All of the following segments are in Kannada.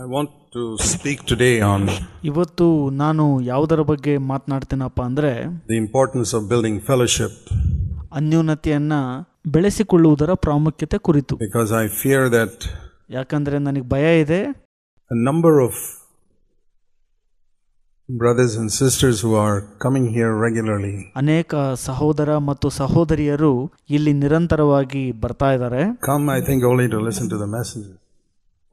I want to speak today on ಇವತ್ತು ನಾನು ಯಾವುದರ ಬಗ್ಗೆ ಮಾತನಾಡ್ತೀನಪ್ಪ ಅಂದರೆ the importance of building fellowship, ಅನ್ಯೋನ್ಯತೆಯನ್ನ ಬೆಳೆಸಿಕೊಳ್ಳುವುದರ ಪ್ರಾಮುಖ್ಯತೆ ಕುರಿತು. because I fear that ಯಾಕಂದ್ರೆ ನನಗೆ ಭಯ ಇದೆ, a number of brothers and sisters who are coming here regularly ಅನೇಕ ಸಹೋದರ ಮತ್ತು ಸಹೋದರಿಯರು ಇಲ್ಲಿ ನಿರಂತರವಾಗಿ ಬರ್ತಾ ಇದ್ದಾರೆ. come, I think, only to listen to the messages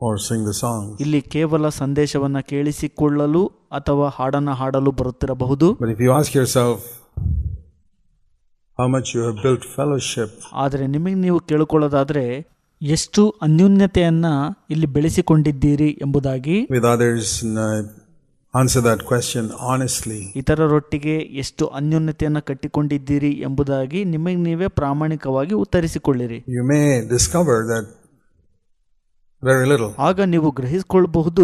or sing the songs. ಇಲ್ಲಿ ಕೇವಲ ಸಂದೇಶವನ್ನ ಕೇಳಿಸಿಕೊಳ್ಳಲು ಅಥವಾ ಹಾಡನ್ನ ಹಾಡಲು ಬರುತ್ತಿರಬಹುದು. But if you ask yourself how much you have built fellowship, ಆದರೆ ನಿಮಗೆ ನೀವು ಕೇಳಿಕೊಳ್ಳೋದಾದ್ರೆ ಎಷ್ಟು ಅನ್ಯೋನ್ಯತೆಯನ್ನ ಇಲ್ಲಿ ಬೆಳೆಸಿಕೊಂಡಿದ್ದೀರಿ ಎಂಬುದಾಗಿ, with others, answer that question honestly. ಇತರರೊಟ್ಟಿಗೆ ಎಷ್ಟು ಅನ್ಯೋನ್ಯತೆಯನ್ನ ಕಟ್ಟಿಕೊಂಡಿದ್ದೀರಿ ಎಂಬುದಾಗಿ ನಿಮಗೆ ನೀವೇ ಪ್ರಾಮಾಣಿಕವಾಗಿ ಉತ್ತರಿಸಿಕೊಳ್ಳಿರಿ. You may discover that very little. ಆಗ ನೀವು ಗ್ರಹಿಸಿಕೊಳ್ಳಬಹುದು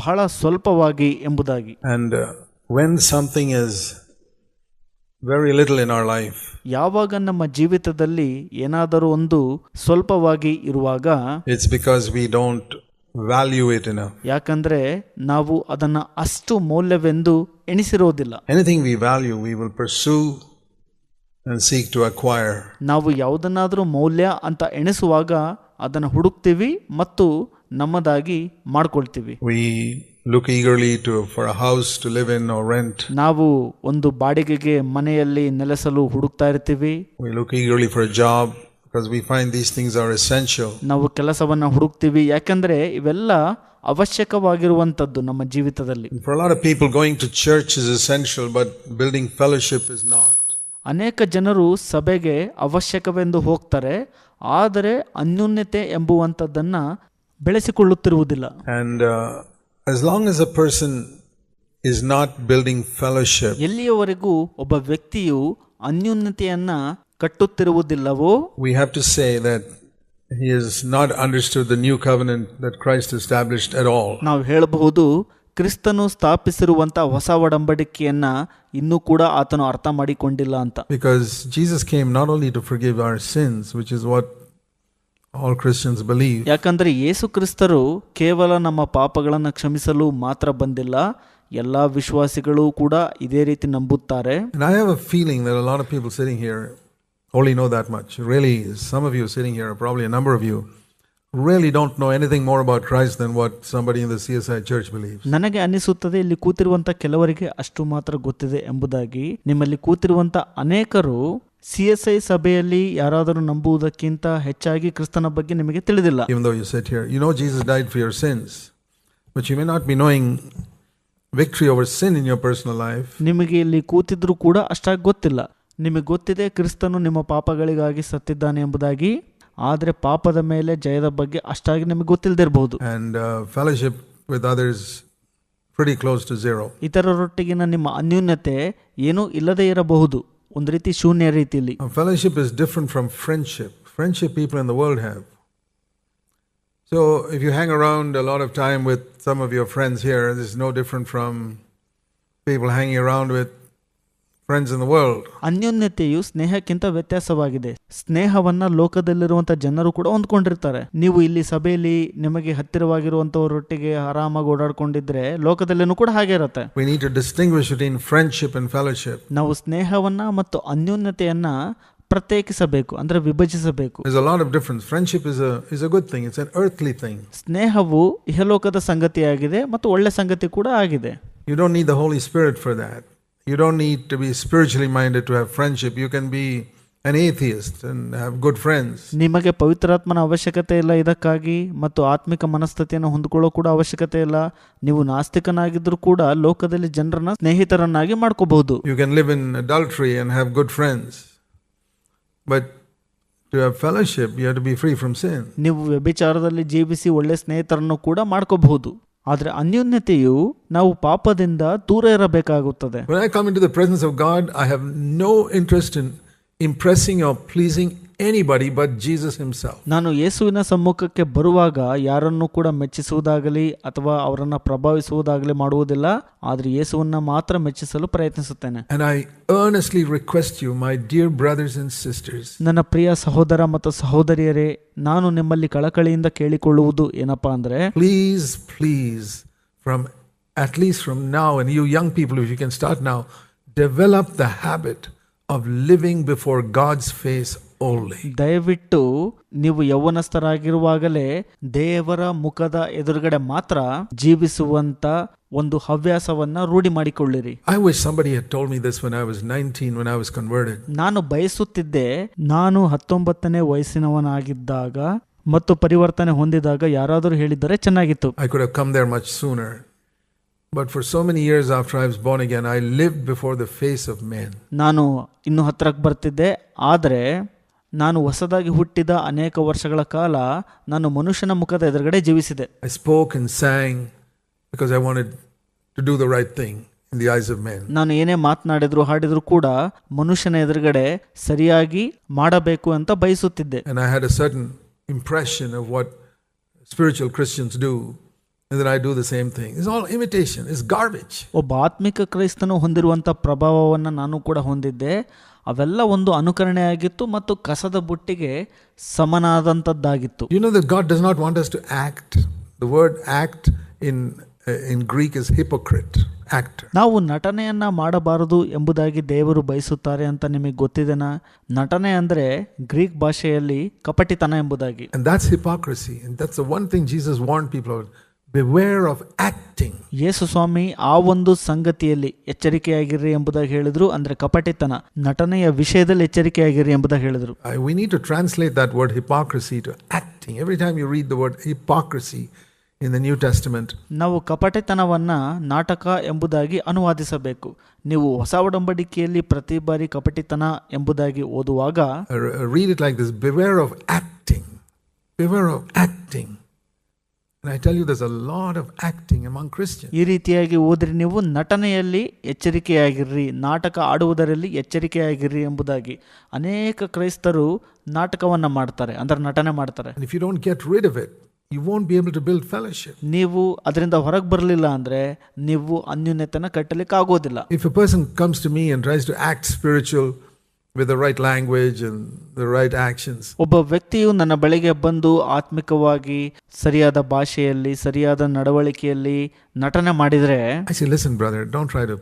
ಬಹಳ ಸ್ವಲ್ಪವಾಗಿ ಎಂಬುದಾಗಿ. And when something is very little in our life, ಯಾವಾಗ ನಮ್ಮ ಜೀವಿತದಲ್ಲಿ ಏನಾದರೂ ಒಂದು ಸ್ವಲ್ಪವಾಗಿ ಇರುವಾಗ, it's because we don't value it enough. ಯಾಕಂದ್ರೆ ನಾವು ಅದನ್ನ ಅಷ್ಟು ಮೌಲ್ಯವೆಂದು ಎಣಿಸಿರೋದಿಲ್ಲ. Anything we value, we will pursue and seek to acquire. ನಾವು ಯಾವುದನ್ನಾದರೂ ಮೌಲ್ಯ ಅಂತ ಎಣಿಸುವಾಗ ಅದನ್ನು ಹುಡುಕ್ತೀವಿ ಮತ್ತು ನಮ್ಮದಾಗಿ ಮಾಡ್ಕೊಳ್ತೀವಿ. We look eagerly for a house to live in or rent. ನಾವು ಒಂದು ಬಾಡಿಗೆಗೆ ಮನೆಯಲ್ಲಿ ನೆಲೆಸಲು ಹುಡುಕ್ತಾ ಇರ್ತೀವಿ. We look eagerly for a job because we find these things are essential. ನಾವು ಕೆಲಸವನ್ನ ಹುಡುಕ್ತೀವಿ ಯಾಕಂದ್ರೆ ಇವೆಲ್ಲ ಅವಶ್ಯಕವಾಗಿರುವಂತದ್ದು ನಮ್ಮ ಜೀವಿತದಲ್ಲಿ. For a lot of people, going to church is essential, but building fellowship is not. ಅನೇಕ ಜನರು ಸಭೆಗೆ ಅವಶ್ಯಕವೆಂದು ಹೋಗ್ತಾರೆ, ಆದರೆ ಅನ್ಯೋನ್ಯತೆ ಎಂಬುವಂಥದ್ದನ್ನ ಬೆಳೆಸಿಕೊಳ್ಳುತ್ತಿರುವುದಿಲ್ಲ. And as long as a person is not building fellowship, ಎಲ್ಲಿಯವರೆಗೂ ಒಬ್ಬ ವ್ಯಕ್ತಿಯು ಅನ್ಯೋನ್ಯತೆಯನ್ನ ಕಟ್ಟುತ್ತಿರುವುದಿಲ್ಲವೋ, we have to say that he has not understood the new covenant that Christ established at all. ನಾವು ಹೇಳಬಹುದು ಕ್ರಿಸ್ತನು ಸ್ಥಾಪಿಸಿರುವಂತ ಹೊಸ ಒಡಂಬಡಿಕೆಯನ್ನ ಇನ್ನೂ ಕೂಡ ಆತನು ಅರ್ಥ ಮಾಡಿಕೊಂಡಿಲ್ಲ ಅಂತ. Because Jesus came not only to forgive our sins, which is what all Christians believe. ಯಾಕಂದ್ರೆ ಯೇಸು ಕ್ರಿಸ್ತರು ಕೇವಲ ನಮ್ಮ ಪಾಪಗಳನ್ನು ಕ್ಷಮಿಸಲು ಮಾತ್ರ ಬಂದಿಲ್ಲ, ಎಲ್ಲಾ ವಿಶ್ವಾಸಿಗಳು ಕೂಡ ಇದೇ ರೀತಿ ನಂಬುತ್ತಾರೆ. And I have a feeling that a lot of people sitting here only know that much. Really, some of you sitting here, probably a number of you, really don't know anything more about Christ than what somebody in the CSI church believes. ನನಗೆ ಅನಿಸುತ್ತದೆ ಇಲ್ಲಿ ಕೂತಿರುವಂತ ಕೆಲವರಿಗೆ ಅಷ್ಟು ಮಾತ್ರ ಗೊತ್ತಿದೆ ಎಂಬುದಾಗಿ. ನಿಮ್ಮಲ್ಲಿ ಕೂತಿರುವಂತ ಅನೇಕರು CSI ಸಭೆಯಲ್ಲಿ ಯಾರಾದರೂ ನಂಬುವುದಕ್ಕಿಂತ ಹೆಚ್ಚಾಗಿ ಕ್ರಿಸ್ತನ ಬಗ್ಗೆ ನಿಮಗೆ ತಿಳಿದಿಲ್ಲ. Even though you sit here, you know Jesus died for your sins, but you may not be knowing victory over sin in your personal life. ನಿಮಗೆ ಇಲ್ಲಿ ಕೂತಿದ್ರು ಕೂಡ ಅಷ್ಟಾಗಿ ಗೊತ್ತಿಲ್ಲ. ನಿಮಗೆ ಗೊತ್ತಿದೆ ಕ್ರಿಸ್ತನು ನಿಮ್ಮ ಪಾಪಗಳಿಗಾಗಿ ಸತ್ತಿದ್ದಾನೆ ಎಂಬುದಾಗಿ, ಆದರೆ ಪಾಪದ ಮೇಲೆ ಜಯದ ಬಗ್ಗೆ ಅಷ್ಟಾಗಿ ನಿಮಗೆ ಗೊತ್ತಿಲ್ಲದಿರಬಹುದು. And fellowship with others pretty close to zero. ಇತರರೊಟ್ಟಿಗಿನ ನಿಮ್ಮ ಅನ್ಯೋನ್ಯತೆ ಏನೂ ಇಲ್ಲದೆ ಇರಬಹುದು, ಒಂದು ರೀತಿ ಶೂನ್ಯ ರೀತಿಯಲ್ಲಿ. Fellowship is different from friendship. Friendship people in the world have. So if you hang around a lot of time with some of your friends here, this is no different from people hanging around with friends in the world. ಅನ್ಯೋನ್ಯತೆಯು ಸ್ನೇಹಕ್ಕಿಂತ ವ್ಯತ್ಯಾಸವಾಗಿದೆ. ಸ್ನೇಹವನ್ನ ಲೋಕದಲ್ಲಿರುವಂತ ಜನರು ಕೂಡ ಹೊಂದ್ಕೊಂಡಿರ್ತಾರೆ. ನೀವು ಇಲ್ಲಿ ಸಭೆಯಲ್ಲಿ ನಿಮಗೆ ಹತ್ತಿರವಾಗಿರುವಂತವರೊಟ್ಟಿಗೆ ಆರಾಮಾಗಿ ಓಡಾಡ್ಕೊಂಡಿದ್ರೆ ಲೋಕದಲ್ಲೇನೂ ಕೂಡ ಹಾಗೆ ಇರುತ್ತೆ. We need to distinguish between friendship and fellowship. ನಾವು ಸ್ನೇಹವನ್ನ ಮತ್ತು ಅನ್ಯೋನ್ಯತೆಯನ್ನ ಪ್ರತ್ಯೇಕಿಸಬೇಕು, ಅಂದ್ರೆ ವಿಭಜಿಸಬೇಕು. There's a lot of difference. Friendship is a good thing. It's an earthly thing. ಸ್ನೇಹವು ಇಹಲೋಕದ ಸಂಗತಿಯಾಗಿದೆ ಮತ್ತು ಒಳ್ಳೆ ಸಂಗತಿ ಕೂಡ ಆಗಿದೆ. You don't need the Holy Spirit for that. You don't need to be spiritually minded to have friendship. You can be an atheist and have good friends. ನಿಮಗೆ ಪವಿತ್ರಾತ್ಮನ ಅವಶ್ಯಕತೆ ಇಲ್ಲ ಇದಕ್ಕಾಗಿ, ಮತ್ತು ಆತ್ಮಿಕ ಮನಸ್ಥಿತಿಯನ್ನು ಹೊಂದಿಕೊಳ್ಳೋ ಕೂಡ ಅವಶ್ಯಕತೆ ಇಲ್ಲ. ನೀವು ನಾಸ್ತಿಕನಾಗಿದ್ರೂ ಕೂಡ ಲೋಕದಲ್ಲಿ ಜನರನ್ನ ಸ್ನೇಹಿತರನ್ನಾಗಿ ಮಾಡ್ಕೋಬಹುದು. You can live in adultery and have good friends. But to have fellowship, you have to be free from sin. ನೀವು ವ್ಯಭಿಚಾರದಲ್ಲಿ ಜೀವಿಸಿ ಒಳ್ಳೆ ಸ್ನೇಹಿತರನ್ನು ಕೂಡ ಮಾಡ್ಕೋಬಹುದು, ಆದರೆ ಅನ್ಯೋನ್ಯತೆಯು ನಾವು ಪಾಪದಿಂದ ದೂರ ಇರಬೇಕಾಗುತ್ತದೆ. When I come into the presence of God, I have no interest in impressing or pleasing anybody but Jesus himself. ನಾನು ಯೇಸುವಿನ ಸಮ್ಮುಖಕ್ಕೆ ಬರುವಾಗ ಯಾರನ್ನು ಕೂಡ ಮೆಚ್ಚಿಸುವುದಾಗಲಿ ಅಥವಾ ಅವರನ್ನು ಪ್ರಭಾವಿಸುವುದಾಗಲಿ ಮಾಡುವುದಿಲ್ಲ, ಆದರೆ ಯೇಸುವನ್ನ ಮಾತ್ರ ಮೆಚ್ಚಿಸಲು ಪ್ರಯತ್ನಿಸುತ್ತೇನೆ. And I earnestly request you, my dear brothers and sisters, ನನ್ನ ಪ್ರಿಯ ಸಹೋದರ ಮತ್ತು ಸಹೋದರಿಯರೇ, ನಾನು ನಿಮ್ಮಲ್ಲಿ ಕಳಕಳಿಯಿಂದ ಕೇಳಿಕೊಳ್ಳುವುದು ಏನಪ್ಪಾ ಅಂದ್ರೆ, please from at least from now, and you young people, if you can start now, develop the habit of living before God's face only. ದಯವಿಟ್ಟು ನೀವು ಯೌವನಸ್ಥರಾಗಿರುವಾಗಲೇ ದೇವರ ಮುಖದ ಎದುರುಗಡೆ ಮಾತ್ರ ಜೀವಿಸುವಂತ ಒಂದು ಹವ್ಯಾಸವನ್ನ ರೂಢಿ ಮಾಡಿಕೊಳ್ಳಿರಿ. I wish somebody had told me this when I was 19, when I was converted. ನಾನು ಬಯಸುತ್ತಿದ್ದೆ, ನಾನು 19ನೇ ವಯಸ್ಸಿನವನಾಗಿದ್ದಾಗ ಮತ್ತು ಪರಿವರ್ತನೆ ಹೊಂದಿದಾಗ ಯಾರಾದರೂ ಹೇಳಿದರೆ ಚೆನ್ನಾಗಿತ್ತು. I could have come there much sooner. But for so many years after I was born again, I lived before the face of men. ನಾನು ಇನ್ನು ಹತ್ರಕ್ಕೆ ಬರ್ತಿದ್ದೆ, ಆದರೆ ನಾನು ಹೊಸದಾಗಿ ಹುಟ್ಟಿದ ಅನೇಕ ವರ್ಷಗಳ ಕಾಲ ನಾನು ಮನುಷ್ಯನ ಮುಖದ ಎದುರುಗಡೆ ಜೀವಿಸಿದೆ. I spoke and sang because I wanted to do the right thing in the eyes of men. ನಾನು ಏನೇ ಮಾತನಾಡಿದ್ರು ಹಾಡಿದ್ರು ಕೂಡ ಮನುಷ್ಯನ ಎದುರುಗಡೆ ಸರಿಯಾಗಿ ಮಾಡಬೇಕು ಅಂತ ಬಯಸುತ್ತಿದ್ದೆ. And I had a certain impression of what spiritual Christians do. And then I do the same thing. It's all imitation. It's garbage. ಒಬ್ಬ ಆತ್ಮಿಕ ಕ್ರೈಸ್ತನು ಹೊಂದಿರುವಂಥ ಪ್ರಭಾವವನ್ನು ನಾನು ಕೂಡ ಹೊಂದಿದ್ದೆ. ಅವೆಲ್ಲ ಒಂದು ಅನುಕರಣೆಯಾಗಿತ್ತು ಮತ್ತು ಕಸದ ಬುಟ್ಟಿಗೆ ಸಮನಾದಂಥದ್ದಾಗಿತ್ತು. You know that God does not want us to act. The word act in Greek is hypocrite, actor. ನಾವು ನಟನೆಯನ್ನ ಮಾಡಬಾರದು ಎಂಬುದಾಗಿ ದೇವರು ಬಯಸುತ್ತಾರೆ ಅಂತ ನಿಮಗೆ ಗೊತ್ತಿದೆನಾ? ನಟನೆ ಅಂದ್ರೆ ಗ್ರೀಕ್ ಭಾಷೆಯಲ್ಲಿ ಕಪಟಿತನ ಎಂಬುದಾಗಿ. And that's hypocrisy. And that's the one thing Jesus warned people about. Beware of acting. ಯೇಸು ಸ್ವಾಮಿ ಆ ಒಂದು ಸಂಗತಿಯಲ್ಲಿ ಎಚ್ಚರಿಕೆಯಾಗಿರ್ರಿ ಎಂಬುದಾಗಿ ಹೇಳಿದ್ರು. ಅಂದ್ರೆ ಕಪಟಿತನ, ನಟನೆಯ ವಿಷಯದಲ್ಲಿ ಎಚ್ಚರಿಕೆಯಾಗಿರ್ರಿ ಎಂಬುದಾಗಿ ಹೇಳಿದ್ರು. We need to translate that word hypocrisy to acting. Every time you read the word hypocrisy in the New Testament, ನಾವು ಕಪಟಿತನವನ್ನ ನಾಟಕ ಎಂಬುದಾಗಿ ಅನುವಾದಿಸಬೇಕು. ನೀವು ಹೊಸ ಒಡಂಬಡಿಕೆಯಲ್ಲಿ ಪ್ರತಿ ಬಾರಿ ಕಪಟಿತನ ಎಂಬುದಾಗಿ ಓದುವಾಗ read it like this: beware of acting. Beware of acting. And I tell you, there's a lot of acting among Christians. ಈ ರೀತಿಯಾಗಿ ಓದ್ರಿ, ನೀವು ನಟನೆಯಲ್ಲಿ ಎಚ್ಚರಿಕೆಯಾಗಿರ್ರಿ, ನಾಟಕ ಆಡುವುದರಲ್ಲಿ ಎಚ್ಚರಿಕೆಯಾಗಿರ್ರಿ ಎಂಬುದಾಗಿ. ಅನೇಕ ಕ್ರೈಸ್ತರು ನಾಟಕವನ್ನ ಮಾಡ್ತಾರೆ, ಅಂದ್ರೆ ನಟನೆ ಮಾಡ್ತಾರೆ. And if you don't get rid of it, you won't be able to build fellowship. ನೀವು ಅದರಿಂದ ಹೊರಗೆ ಬರಲಿಲ್ಲ ಅಂದ್ರೆ ನೀವು ಅನ್ಯೋನ್ಯತೆನ ಕಟ್ಟಲಿಕ್ಕೆ ಆಗೋದಿಲ್ಲ. If a person comes to me and tries to act spiritual with the right language and the right actions, ಒಬ್ಬ ವ್ಯಕ್ತಿಯು ನನ್ನ ಬಳಿಗೆ ಬಂದು ಆತ್ಮಿಕವಾಗಿ ಸರಿಯಾದ ಭಾಷೆಯಲ್ಲಿ ಸರಿಯಾದ ನಡವಳಿಕೆಯಲ್ಲಿ ನಟನೆ ಮಾಡಿದ್ರೆ, I say, listen brother, don't try to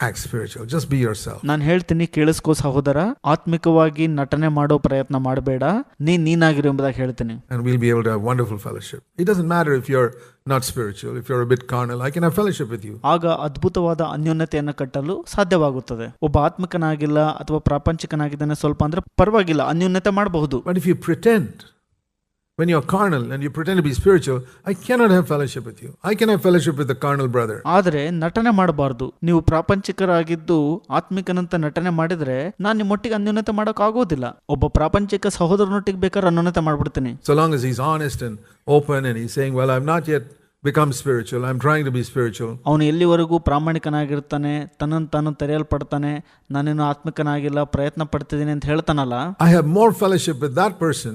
act spiritual, just be yourself. ನಾನು ಹೇಳ್ತೀನಿ, ಕೇಳಿಸ್ಕೋ ಸಹೋದರ, ಆತ್ಮಿಕವಾಗಿ ನಟನೆ ಮಾಡೋ ಪ್ರಯತ್ನ ಮಾಡಬೇಡ, ನೀನಾಗಿರು ಎಂಬುದಾಗಿ ಹೇಳ್ತೀನಿ. And we'll be able to have wonderful fellowship. It doesn't matter if you're not spiritual, if you're a bit carnal, I can have fellowship with you. ಆಗ ಅದ್ಭುತವಾದ ಅನ್ಯೋನ್ಯತೆಯನ್ನು ಕಟ್ಟಲು ಸಾಧ್ಯವಾಗುತ್ತದೆ. ಒಬ್ಬ ಆತ್ಮಿಕನಾಗಿಲ್ಲ ಅಥವಾ ಪ್ರಾಪಂಚಿಕನಾಗಿದ್ದಾನೆ ಸ್ವಲ್ಪ ಅಂದ್ರೆ ಪರವಾಗಿಲ್ಲ, ಅನ್ಯೋನ್ಯತೆ ಮಾಡಬಹುದು. But if you pretend, when you're carnal and you pretend to be spiritual, I cannot have fellowship with you. I can have fellowship with the carnal brother. ಆದರೆ ನಟನೆ ಮಾಡಬಾರ್ದು. ನೀವು ಪ್ರಾಪಂಚಿಕರಾಗಿದ್ದು ಆತ್ಮಿಕನಂತ ನಟನೆ ಮಾಡಿದ್ರೆ ನಾನು ನಿಮ್ಮೊಟ್ಟಿಗೆ ಅನ್ಯೋನ್ಯತೆ ಮಾಡಕ್ ಆಗೋದಿಲ್ಲ. ಒಬ್ಬ ಪ್ರಾಪಂಚಿಕ ಸಹೋದರನೊಟ್ಟಿಗೆ ಬೇಕಾದ್ರೆ ಅನ್ಯೋನ್ಯತೆ ಮಾಡ್ಬಿಡ್ತೀನಿ. So long as he's honest and open and he's saying, well, I'm not yet become spiritual, I'm trying to be spiritual. ಅವನು ಎಲ್ಲಿವರೆಗೂ ಪ್ರಾಮಾಣಿಕನಾಗಿರ್ತಾನೆ, ತನ್ನನ್ನು ತಾನು ತೆರೆಯಲ್ಪಡ್ತಾನೆ, ನಾನೇನು ಆತ್ಮಿಕನಾಗಿಲ್ಲ, ಪ್ರಯತ್ನ ಪಡ್ತಿದ್ದೀನಿ ಅಂತ ಹೇಳ್ತಾನಲ್ಲ, I have more fellowship with that person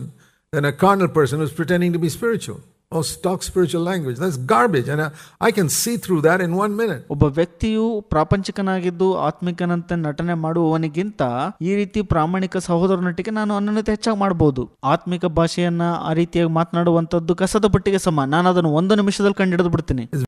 than a carnal person who's pretending to be spiritual or talk spiritual language. That's garbage, and I can see through that in 1 minute. ಒಬ್ಬ ವ್ಯಕ್ತಿಯು ಪ್ರಾಪಂಚಿಕನಾಗಿದ್ದು ಆತ್ಮಿಕನಂತೆ ನಟನೆ ಮಾಡುವವನಿಗಿಂತ ಈ ರೀತಿ ಪ್ರಾಮಾಣಿಕ ಸಹೋದರನೊಟ್ಟಿಗೆ ನಾನು ಅನ್ಯೋನ್ಯತೆ ಹೆಚ್ಚಾಗಿ ಮಾಡಬಹುದು. ಆತ್ಮಿಕ ಭಾಷೆಯನ್ನ ಆ ರೀತಿಯಾಗಿ ಮಾತನಾಡುವಂಥದ್ದು ಕಸದ ಬುಟ್ಟಿಗೆ ಸಮ. ನಾನು ಅದನ್ನು 1 ನಿಮಿಷದಲ್ಲಿ ಕಂಡು ಹಿಡಿದು ಬಿಡ್ತೀನಿ.